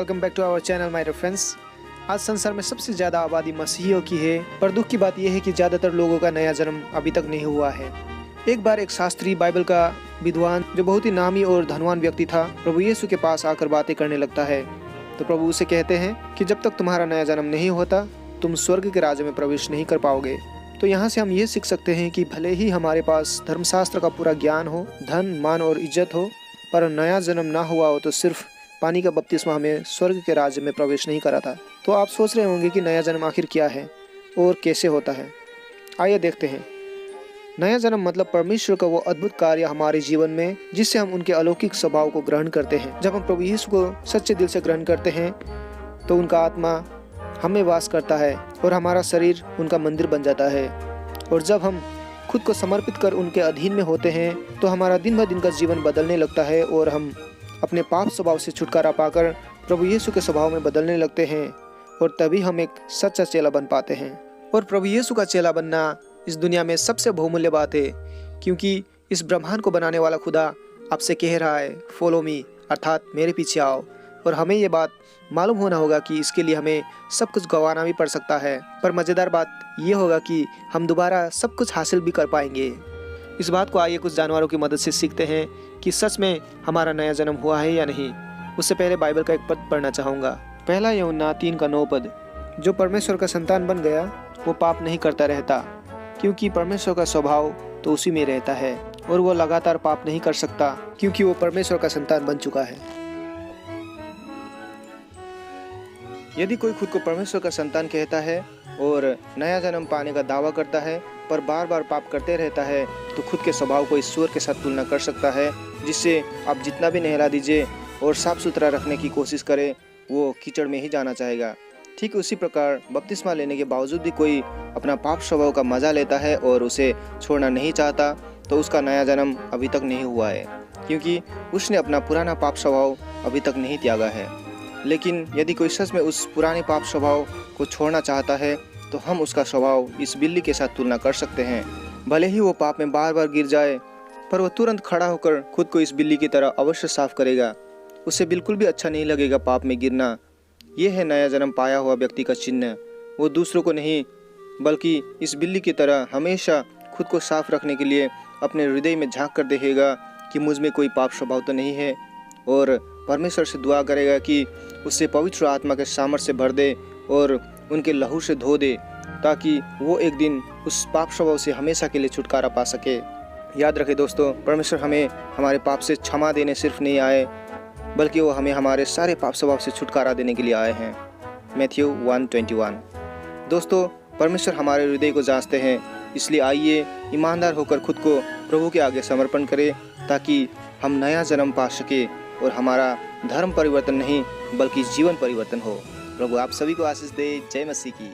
Welcome back to our channel my dear friends. आज संसार में सबसे ज़्यादा आबादी मसीहियों की है, पर दुख की बात यह है कि ज़्यादातर लोगों का नया जन्म अभी तक नहीं हुआ है। एक बार एक शास्त्री, बाइबल का विद्वान, जो बहुत ही नामी और धनवान व्यक्ति था, प्रभु यीशु के पास आकर बातें करने लगता है। तो प्रभु उसे कहते हैं कि जब तक तुम्हारा नया जन्म नहीं होता, तुम स्वर्ग के राज्य में प्रवेश नहीं कर पाओगे। तो यहाँ से हम ये सीख सकते हैं कि भले ही हमारे पास धर्मशास्त्र का पूरा ज्ञान हो, धन, मान और इज्जत हो, पर नया जन्म ना हुआ हो तो सिर्फ पानी का बपतिस्मा हमें स्वर्ग के राज्य में प्रवेश नहीं कराता। तो आप सोच रहे होंगे कि नया जन्म आखिर क्या है और कैसे होता है। आइए देखते हैं। नया जन्म मतलब परमेश्वर का वो अद्भुत कार्य हमारे जीवन में, जिससे हम उनके अलौकिक स्वभाव को ग्रहण करते हैं। जब हम प्रभु यीशु को सच्चे दिल से ग्रहण करते हैं तो उनका आत्मा हमें वास करता है और हमारा शरीर उनका मंदिर बन जाता है। और जब हम खुद को समर्पित कर उनके अधीन में होते हैं तो हमारा दिन ब दिन का जीवन बदलने लगता है और हम अपने पाप स्वभाव से छुटकारा पाकर प्रभु यीशु के स्वभाव में बदलने लगते हैं, और तभी हम एक सच्चा चेला बन पाते हैं। और प्रभु यीशु का चेला बनना इस दुनिया में सबसे बहुमूल्य बात है, क्योंकि इस ब्रह्मांड को बनाने वाला खुदा आपसे कह रहा है, फॉलो मी, अर्थात मेरे पीछे आओ। और हमें ये बात मालूम होना होगा कि इसके लिए हमें सब कुछ गंवाना भी पड़ सकता है, पर मज़ेदार बात ये होगा कि हम दोबारा सब कुछ हासिल भी कर पाएंगे। इस बात को आइए कुछ जानवरों की मदद से सीखते हैं कि सच में हमारा नया जन्म हुआ है या नहीं। उससे पहले बाइबल का एक पद पढ़ना चाहूँगा। पहला यूहन्ना 3:9 पद, जो परमेश्वर का संतान बन गया वो पाप नहीं करता रहता, क्योंकि परमेश्वर का स्वभाव तो उसी में रहता है, और वो लगातार पाप नहीं कर सकता क्योंकि वो परमेश्वर का संतान बन चुका है। यदि कोई खुद को परमेश्वर का संतान कहता है और नया जन्म पाने का दावा करता है, पर बार बार पाप करते रहता है, तो खुद के स्वभाव को ईश्वर के साथ तुलना कर सकता है, जिससे आप जितना भी नहला दीजिए और साफ सुथरा रखने की कोशिश करें, वो कीचड़ में ही जाना चाहेगा। ठीक उसी प्रकार बपतिस्मा लेने के बावजूद भी कोई अपना पाप स्वभाव का मजा लेता है और उसे छोड़ना नहीं चाहता, तो उसका नया जन्म अभी तक नहीं हुआ है, क्योंकि उसने अपना पुराना पाप स्वभाव अभी तक नहीं त्यागा है। लेकिन यदि कोई सच में उस पुराने पाप स्वभाव को छोड़ना चाहता है, तो हम उसका स्वभाव इस बिल्ली के साथ तुलना कर सकते हैं। भले ही वो पाप में बार बार गिर जाए, पर वो तुरंत खड़ा होकर खुद को इस बिल्ली की तरह अवश्य साफ करेगा। उसे बिल्कुल भी अच्छा नहीं लगेगा पाप में गिरना। ये है नया जन्म पाया हुआ व्यक्ति का चिन्ह। वो दूसरों को नहीं, बल्कि इस बिल्ली की तरह हमेशा खुद को साफ रखने के लिए अपने हृदय में झांक कर देखेगा कि मुझ में कोई पाप स्वभाव तो नहीं है, और परमेश्वर से दुआ करेगा कि उससे पवित्र आत्मा के सामर्थ्य से भर दे और उनके लहू से धो दे, ताकि वो एक दिन उस पाप स्वभाव से हमेशा के लिए छुटकारा पा सके। याद रखें दोस्तों, परमेश्वर हमें हमारे पाप से क्षमा देने सिर्फ नहीं आए, बल्कि वो हमें हमारे सारे पाप स्वभाव से छुटकारा देने के लिए आए हैं। मैथ्यू 1:21। दोस्तों, परमेश्वर हमारे हृदय को जांचते हैं, इसलिए आइए ईमानदार होकर खुद को प्रभु के आगे समर्पण करें, ताकि हम नया जन्म पा सके और हमारा धर्म परिवर्तन नहीं बल्कि जीवन परिवर्तन हो। प्रभु आप सभी को आशीष दे। जय मसीह की।